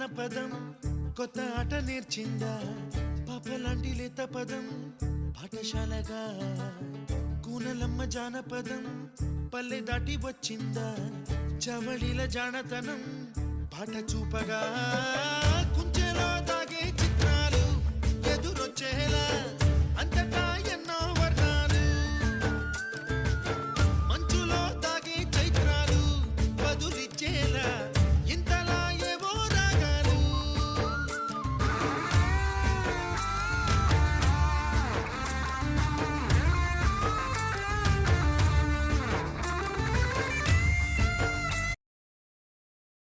జానపదం కొత్త ఆట నేర్చిందా పాపలాంటి లేత పదం పాఠశాలగా కూనలమ్మ జానపదం పల్లె దాటి వచ్చిందా చవళిల జానతనం పాట చూపగా